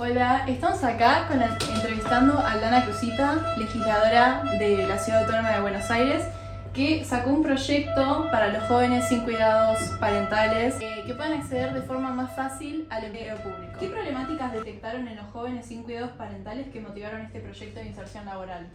Hola, estamos acá entrevistando a Aldana Cruzita, legisladora de la Ciudad Autónoma de Buenos Aires, que sacó un proyecto para los jóvenes sin cuidados parentales que puedan acceder de forma más fácil al empleo público. ¿Qué problemáticas detectaron en los jóvenes sin cuidados parentales que motivaron este proyecto de inserción laboral?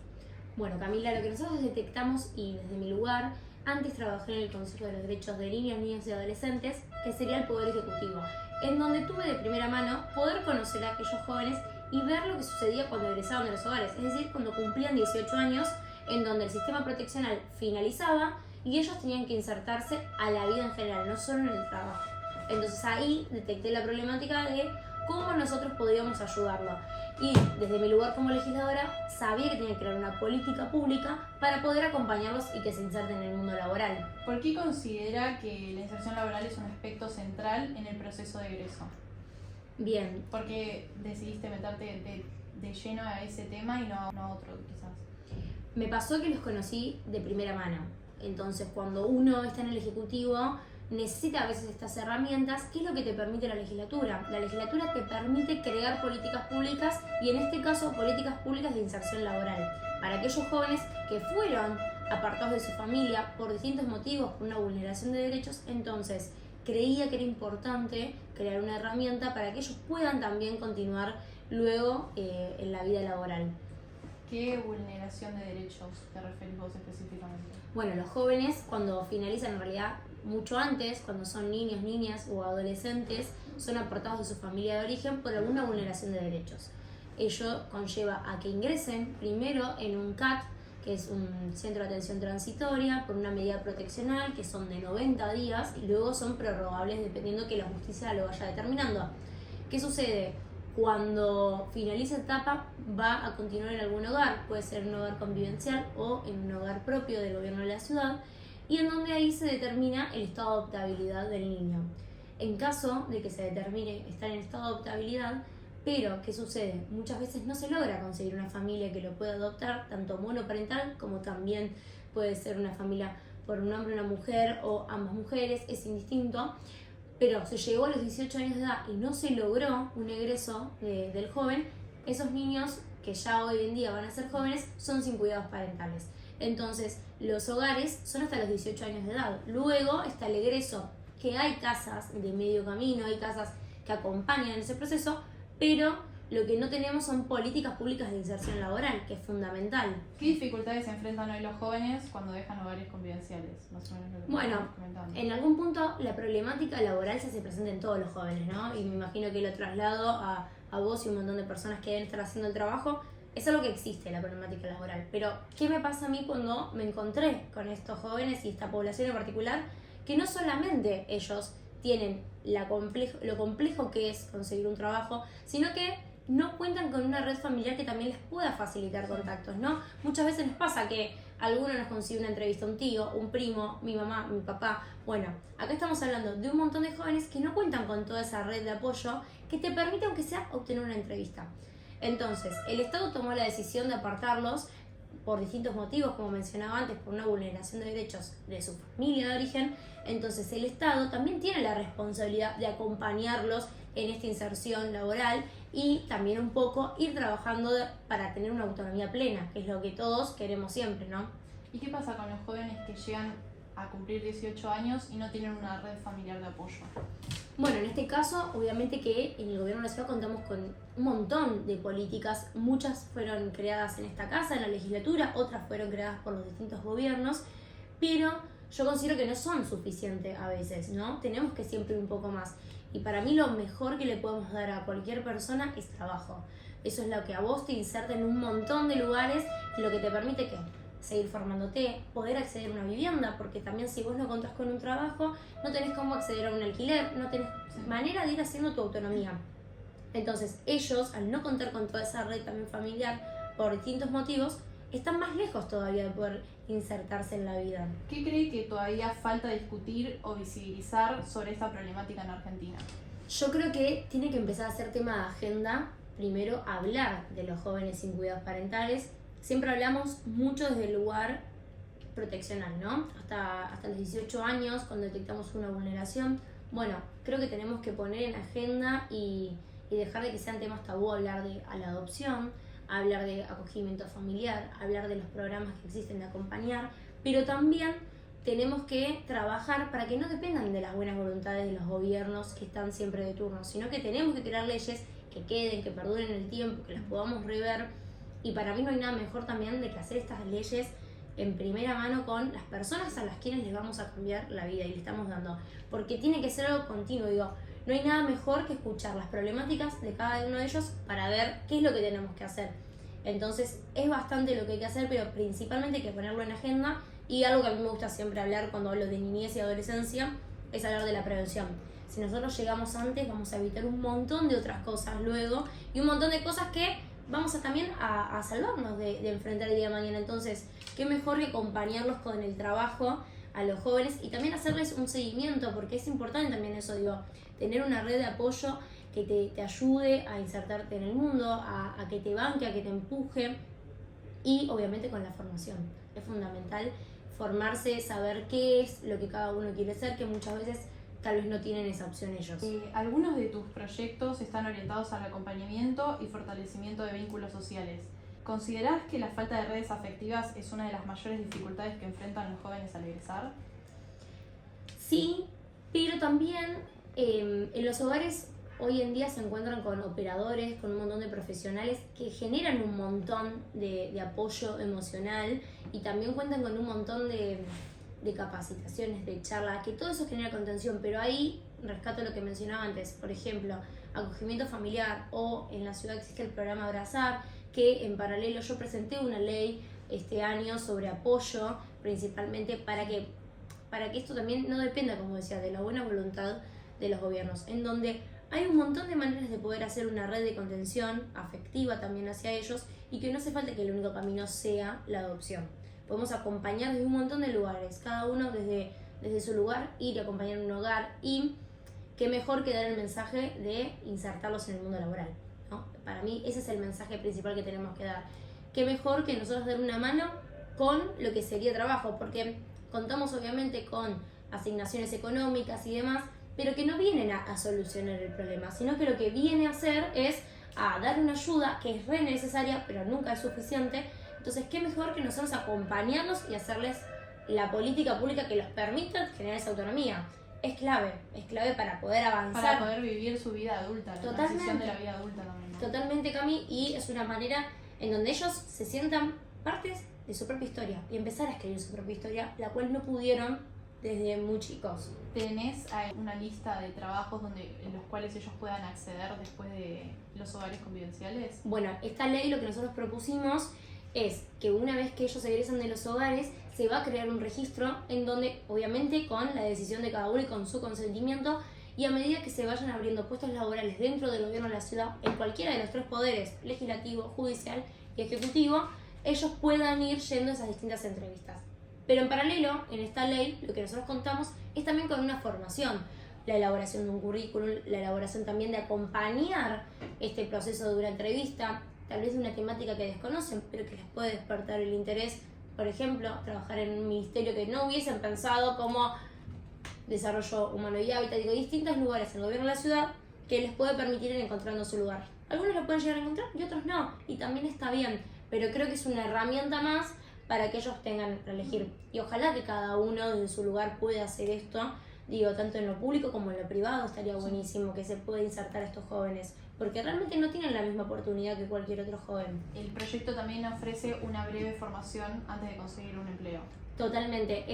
Bueno, Camila, lo que nosotros detectamos, y desde mi lugar, antes trabajé en el Consejo de los Derechos de Niños, Niñas y Adolescentes, que sería el Poder Ejecutivo, en donde tuve de primera mano poder conocer a aquellos jóvenes y ver lo que sucedía cuando egresaban de los hogares, es decir, cuando cumplían 18 años, en donde el sistema proteccional finalizaba y ellos tenían que insertarse a la vida en general, no solo en el trabajo. Entonces ahí detecté la problemática de cómo nosotros podíamos ayudarlo. Y desde mi lugar como legisladora sabía que tenía que crear una política pública para poder acompañarlos y que se inserten en el mundo laboral. ¿Por qué considera que la inserción laboral es un aspecto central en el proceso de egreso? Bien. ¿Por qué decidiste meterte de lleno a ese tema y no a otro quizás? Me pasó que los conocí de primera mano. Entonces, cuando uno está en el Ejecutivo, necesita a veces estas herramientas. ¿Qué es lo que te permite la legislatura? La legislatura te permite crear políticas públicas y en este caso políticas públicas de inserción laboral para aquellos jóvenes que fueron apartados de su familia por distintos motivos, por una vulneración de derechos. Entonces creía que era importante crear una herramienta para que ellos puedan también continuar luego en la vida laboral. ¿Qué vulneración de derechos te referís vos específicamente? Bueno, los jóvenes cuando finalizan, en realidad mucho antes, cuando son niños, niñas o adolescentes, son apartados de su familia de origen por alguna vulneración de derechos. Ello conlleva a que ingresen primero en un CAT, que es un centro de atención transitoria, por una medida proteccional que son de 90 días y luego son prorrogables dependiendo que la justicia lo vaya determinando. ¿Qué sucede? Cuando finalice etapa va a continuar en algún hogar, puede ser en un hogar convivencial o en un hogar propio del gobierno de la ciudad, y en donde ahí se determina el estado de adoptabilidad del niño. En caso de que se determine estar en estado de adoptabilidad, pero ¿qué sucede? Muchas veces no se logra conseguir una familia que lo pueda adoptar, tanto monoparental como también puede ser una familia por un hombre y una mujer o ambas mujeres, es indistinto. Pero se llegó a los 18 años de edad y no se logró un egreso del joven, esos niños que ya hoy en día van a ser jóvenes son sin cuidados parentales. Entonces, los hogares son hasta los 18 años de edad. Luego está el egreso, que hay casas de medio camino, hay casas que acompañan en ese proceso, pero lo que no tenemos son políticas públicas de inserción laboral, que es fundamental. ¿Qué dificultades se enfrentan hoy los jóvenes cuando dejan hogares convivenciales? Más o menos lo que Bueno, en algún punto la problemática laboral se hace presente en todos los jóvenes, ¿no? Y me imagino que lo traslado a vos y un montón de personas que deben estar haciendo el trabajo. Es algo que existe, la problemática laboral. Pero, ¿qué me pasa a mí cuando me encontré con estos jóvenes y esta población en particular? Que no solamente ellos tienen lo complejo que es conseguir un trabajo, sino que no cuentan con una red familiar que también les pueda facilitar contactos, ¿no? Muchas veces nos pasa que alguno nos consigue una entrevista, un tío, un primo, mi mamá, mi papá. Bueno, acá estamos hablando de un montón de jóvenes que no cuentan con toda esa red de apoyo que te permite, aunque sea, obtener una entrevista. Entonces, el Estado tomó la decisión de apartarlos por distintos motivos, como mencionaba antes, por una vulneración de derechos de su familia de origen. Entonces el Estado también tiene la responsabilidad de acompañarlos en esta inserción laboral y también un poco ir trabajando para tener una autonomía plena, que es lo que todos queremos siempre, ¿no? ¿Y qué pasa con los jóvenes que llegan a cumplir 18 años y no tienen una red familiar de apoyo? Bueno, en este caso, obviamente que en el gobierno de la ciudad contamos con un montón de políticas. Muchas fueron creadas en esta casa, en la legislatura, otras fueron creadas por los distintos gobiernos, pero yo considero que no son suficientes a veces, ¿no? Tenemos que siempre ir un poco más. Y para mí lo mejor que le podemos dar a cualquier persona es trabajo. Eso es lo que a vos te inserta en un montón de lugares y lo que te permite que seguir formándote, poder acceder a una vivienda, porque también si vos no contás con un trabajo, no tenés cómo acceder a un alquiler, no tenés manera de ir haciendo tu autonomía. Entonces ellos, al no contar con toda esa red también familiar, por distintos motivos, están más lejos todavía de poder insertarse en la vida. ¿Qué cree que todavía falta discutir o visibilizar sobre esta problemática en Argentina? Yo creo que tiene que empezar a ser tema de agenda, primero hablar de los jóvenes sin cuidados parentales. Siempre hablamos mucho desde el lugar proteccional, ¿no? Hasta los 18 años, cuando detectamos una vulneración. Bueno, creo que tenemos que poner en agenda y y dejar de que sean temas tabú hablar de a la adopción, hablar de acogimiento familiar, hablar de los programas que existen de acompañar, pero también tenemos que trabajar para que no dependan de las buenas voluntades de los gobiernos que están siempre de turno, sino que tenemos que crear leyes que queden, que perduren en el tiempo, que las podamos rever. Y para mí no hay nada mejor también de que hacer estas leyes en primera mano con las personas a las quienes les vamos a cambiar la vida y le estamos dando. Porque tiene que ser algo continuo, digo, no hay nada mejor que escuchar las problemáticas de cada uno de ellos para ver qué es lo que tenemos que hacer. Entonces es bastante lo que hay que hacer, pero principalmente hay que ponerlo en agenda. Y algo que a mí me gusta siempre hablar cuando hablo de niñez y adolescencia es hablar de la prevención. Si nosotros llegamos antes, vamos a evitar un montón de otras cosas luego y un montón de cosas que vamos a también a salvarnos de enfrentar el día de mañana. Entonces, qué mejor que acompañarlos con el trabajo a los jóvenes y también hacerles un seguimiento, porque es importante también eso, digo, tener una red de apoyo que te ayude a insertarte en el mundo, a que te banque, a que te empuje, y obviamente con la formación. Es fundamental formarse, saber qué es lo que cada uno quiere ser, que muchas veces tal vez no tienen esa opción ellos. Algunos de tus proyectos están orientados al acompañamiento y fortalecimiento de vínculos sociales. ¿Considerás que la falta de redes afectivas es una de las mayores dificultades que enfrentan los jóvenes al egresar? Sí, pero también en los hogares hoy en día se encuentran con operadores, con un montón de profesionales que generan un montón de apoyo emocional y también cuentan con un montón de capacitaciones, de charlas, que todo eso genera contención, pero ahí rescato lo que mencionaba antes, por ejemplo, acogimiento familiar, o en la ciudad existe el programa Abrazar, que en paralelo yo presenté una ley este año sobre apoyo, principalmente para que esto también no dependa, como decía, de la buena voluntad de los gobiernos, en donde hay un montón de maneras de poder hacer una red de contención afectiva también hacia ellos y que no hace falta que el único camino sea la adopción. Podemos acompañar desde un montón de lugares, cada uno desde su lugar, ir y acompañar en un hogar, y qué mejor que dar el mensaje de insertarlos en el mundo laboral, ¿no? Para mí ese es el mensaje principal que tenemos que dar. Qué mejor que nosotros dar una mano con lo que sería trabajo, porque contamos obviamente con asignaciones económicas y demás, pero que no vienen a solucionar el problema, sino que lo que viene a hacer es a dar una ayuda que es re necesaria, pero nunca es suficiente. Entonces, qué mejor que nosotros acompañarlos y hacerles la política pública que los permita generar esa autonomía. Es clave para poder avanzar. Para poder vivir su vida adulta, la transición de la vida adulta también, ¿no? Totalmente, Cami, y es una manera en donde ellos se sientan partes de su propia historia y empezar a escribir su propia historia, la cual no pudieron desde muy chicos. ¿Tenés una lista de trabajos en los cuales ellos puedan acceder después de los hogares convivenciales? Bueno, esta ley lo que nosotros propusimos es que una vez que ellos egresan de los hogares, se va a crear un registro en donde, obviamente, con la decisión de cada uno y con su consentimiento, y a medida que se vayan abriendo puestos laborales dentro del gobierno de la ciudad, en cualquiera de los tres poderes, legislativo, judicial y ejecutivo, ellos puedan ir yendo a esas distintas entrevistas. Pero en paralelo, en esta ley, lo que nosotros contamos es también con una formación, la elaboración de un currículum, la elaboración también de acompañar este proceso de una entrevista, tal vez de una temática que desconocen, pero que les puede despertar el interés. Por ejemplo, trabajar en un ministerio que no hubiesen pensado, como desarrollo humano y hábitat, digo, distintos lugares en el gobierno de la ciudad que les puede permitir ir encontrando su lugar. Algunos lo pueden llegar a encontrar y otros no, y también está bien, pero creo que es una herramienta más para que ellos tengan que elegir. Y ojalá que cada uno desde su lugar pueda hacer esto, digo, tanto en lo público como en lo privado. Estaría buenísimo que se pueda insertar a estos jóvenes, porque realmente no tienen la misma oportunidad que cualquier otro joven. El proyecto también ofrece una breve formación antes de conseguir un empleo. Totalmente,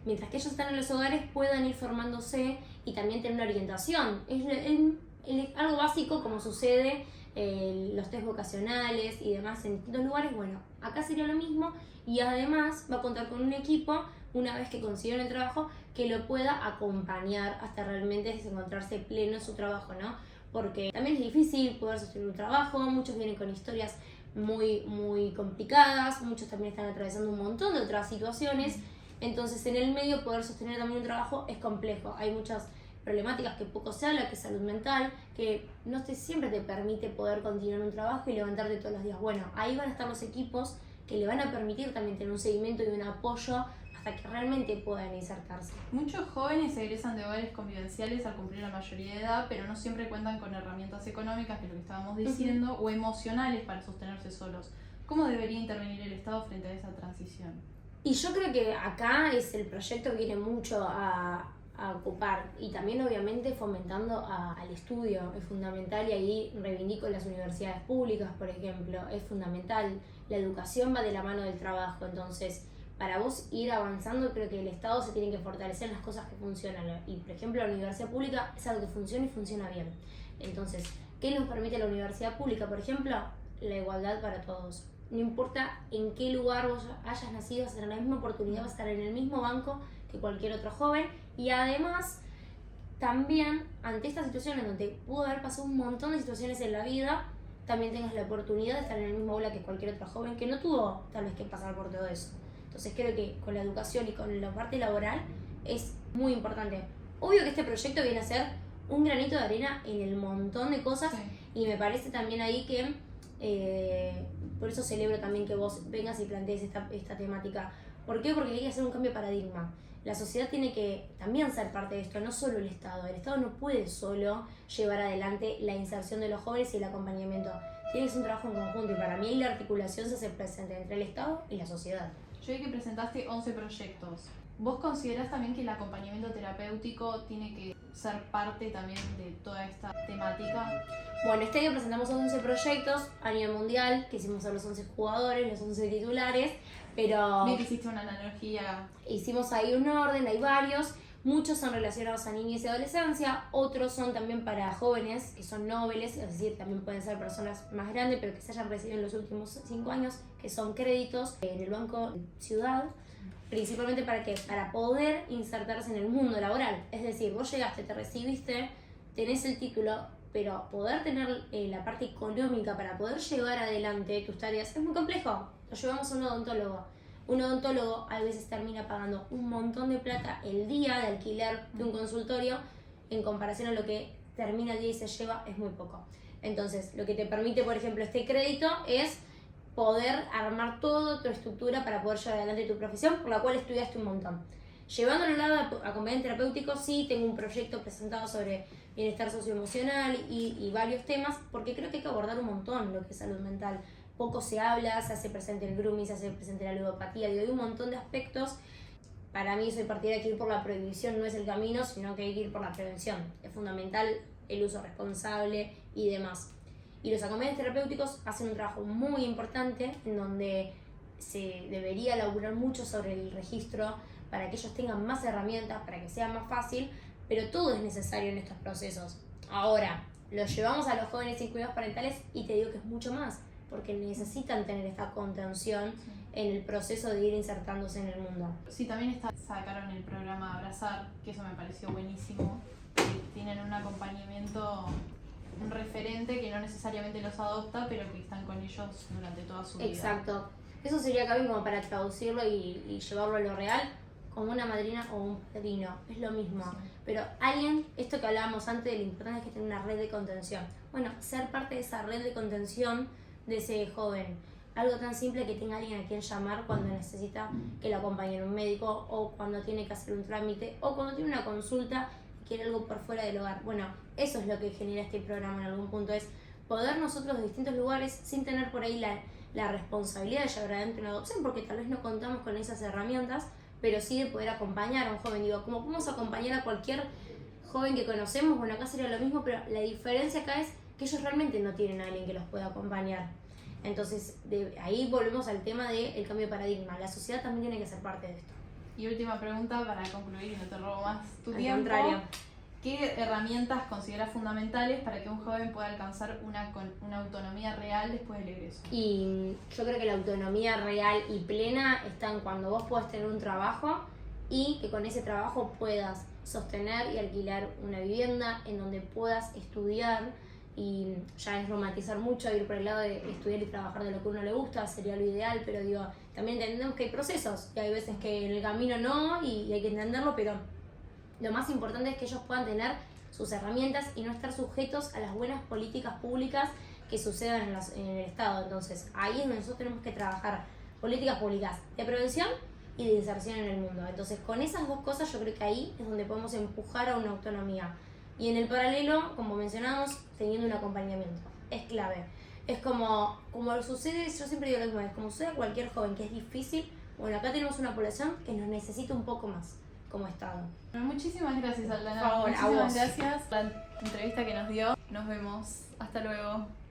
mientras que ellos están en los hogares puedan ir formándose y también tener una orientación. Es algo básico como sucede los test vocacionales y demás en distintos lugares. Bueno, acá sería lo mismo, y además va a contar con un equipo, una vez que consigan el trabajo, que lo pueda acompañar hasta realmente encontrarse pleno en su trabajo, ¿no? Porque también es difícil poder sostener un trabajo, muchos vienen con historias muy, muy complicadas, muchos también están atravesando un montón de otras situaciones, entonces en el medio poder sostener también un trabajo es complejo. Hay muchas problemáticas que poco se habla, que es salud mental, que no siempre te permite poder continuar un trabajo y levantarte todos los días. Bueno, ahí van a estar los equipos que le van a permitir también tener un seguimiento y un apoyo hasta que realmente puedan insertarse. Muchos jóvenes egresan de hogares convivenciales al cumplir la mayoría de edad, pero no siempre cuentan con herramientas económicas, que es lo que estábamos diciendo, o emocionales para sostenerse solos. ¿Cómo debería intervenir el Estado frente a esa transición? Y yo creo que acá es el proyecto que viene mucho a ocupar, y también obviamente fomentando al estudio, es fundamental, y ahí reivindico las universidades públicas, por ejemplo, es fundamental. La educación va de la mano del trabajo, entonces para vos ir avanzando creo que el Estado se tiene que fortalecer en las cosas que funcionan, y por ejemplo la universidad pública es algo que funciona y funciona bien. Entonces, ¿qué nos permite la universidad pública? Por ejemplo, la igualdad para todos. No importa en qué lugar vos hayas nacido, vas a tener la misma oportunidad, vas a estar en el mismo banco que cualquier otro joven, y además también ante esta situación en donde pudo haber pasado un montón de situaciones en la vida, también tengas la oportunidad de estar en el mismo aula que cualquier otro joven que no tuvo tal vez que pasar por todo eso. Entonces creo que con la educación y con la parte laboral es muy importante. Obvio que este proyecto viene a ser un granito de arena en el montón de cosas, y me parece también ahí que por eso celebro también que vos vengas y plantees esta temática. ¿Por qué? Porque hay que hacer un cambio de paradigma. La sociedad tiene que también ser parte de esto, no solo el Estado. El Estado no puede solo llevar adelante la inserción de los jóvenes y el acompañamiento. Tiene que ser un trabajo en conjunto, y para mí ahí la articulación se hace presente entre el Estado y la sociedad. Yo vi que presentaste 11 proyectos. ¿Vos considerás también que el acompañamiento terapéutico tiene que ser parte también de toda esta temática? Bueno, este año presentamos 11 proyectos a nivel mundial, que hicimos a los 11 jugadores, los 11 titulares, pero Vi que hiciste una analogía. hicimos ahí un orden, hay varios. Muchos son relacionados a niñez y adolescencia, otros son también para jóvenes que son nobles, es decir, también pueden ser personas más grandes, pero que se hayan recibido en los últimos 5 años, que son créditos en el Banco Ciudad, principalmente para poder insertarse en el mundo laboral. Es decir, vos llegaste, te recibiste, tenés el título, pero poder tener la parte económica para poder llevar adelante tus tareas es muy complejo. Lo llevamos a un odontólogo. Un odontólogo a veces termina pagando un montón de plata el día de alquiler de un consultorio, en comparación a lo que termina el día y se lleva es muy poco. Entonces, lo que te permite, por ejemplo, este crédito es poder armar toda tu estructura para poder llevar adelante tu profesión, por la cual estudiaste un montón. Llevándolo al lado de acompañamiento terapéutico, sí tengo un proyecto presentado sobre bienestar socioemocional y varios temas, porque creo que hay que abordar un montón lo que es salud mental. Poco se habla, se hace presente el grooming, se hace presente la ludopatía, hay un montón de aspectos. Para mí soy partidaria de que ir por la prohibición no es el camino, sino que hay que ir por la prevención. Es fundamental el uso responsable y demás. Y los acompañantes terapéuticos hacen un trabajo muy importante en donde se debería laburar mucho sobre el registro para que ellos tengan más herramientas, para que sea más fácil, pero todo es necesario en estos procesos. Ahora, los llevamos a los jóvenes sin cuidados parentales y te digo que es mucho más, porque necesitan tener esta contención en el proceso de ir insertándose en el mundo. Sí, también sacaron el programa Abrazar, que eso me pareció buenísimo. Tienen un acompañamiento, un referente que no necesariamente los adopta, pero que están con ellos durante toda su vida. Exacto. Eso sería también como para traducirlo y llevarlo a lo real, como una madrina o un padrino, es lo mismo. Sí. Pero alguien, esto que hablábamos antes de lo importante es que tener una red de contención. Bueno, ser parte de esa red de contención de ese joven. Algo tan simple que tenga alguien a quien llamar cuando necesita que lo acompañe un médico, o cuando tiene que hacer un trámite, o cuando tiene una consulta y quiere algo por fuera del hogar. Bueno, eso es lo que genera este programa en algún punto, es poder nosotros de distintos lugares, sin tener por ahí la responsabilidad de llevar adelante una adopción, porque tal vez no contamos con esas herramientas, pero sí de poder acompañar a un joven. Digo, ¿cómo podemos acompañar a cualquier joven que conocemos? Bueno, acá sería lo mismo, pero la diferencia acá es que ellos realmente no tienen a alguien que los pueda acompañar. Entonces, ahí volvemos al tema del cambio de paradigma. La sociedad también tiene que ser parte de esto. Y última pregunta para concluir y no te robo más tu tiempo. Al contrario. ¿Qué herramientas consideras fundamentales para que un joven pueda alcanzar una autonomía real después del egreso? Y yo creo que la autonomía real y plena está en cuando vos puedas tener un trabajo y que con ese trabajo puedas sostener y alquilar una vivienda, en donde puedas estudiar, y ya es romantizar mucho ir por el lado de estudiar y trabajar de lo que a uno le gusta, sería lo ideal, pero digo, también entendemos que hay procesos y hay veces que en el camino no, y hay que entenderlo, pero lo más importante es que ellos puedan tener sus herramientas y no estar sujetos a las buenas políticas públicas que sucedan en el Estado. Entonces ahí es donde nosotros tenemos que trabajar políticas públicas de prevención, y de inserción en el mundo. Entonces, con esas dos cosas yo creo que ahí es donde podemos empujar a una autonomía. Y en el paralelo, como mencionamos, teniendo un acompañamiento. Es clave. Es como sucede, yo siempre digo lo mismo, es como sucede a cualquier joven que es difícil. Bueno, acá tenemos una población que nos necesita un poco más como Estado. Muchísimas gracias, Aldana. Por favor, a Muchísimas vos. gracias por la entrevista que nos dio. Nos vemos. Hasta luego.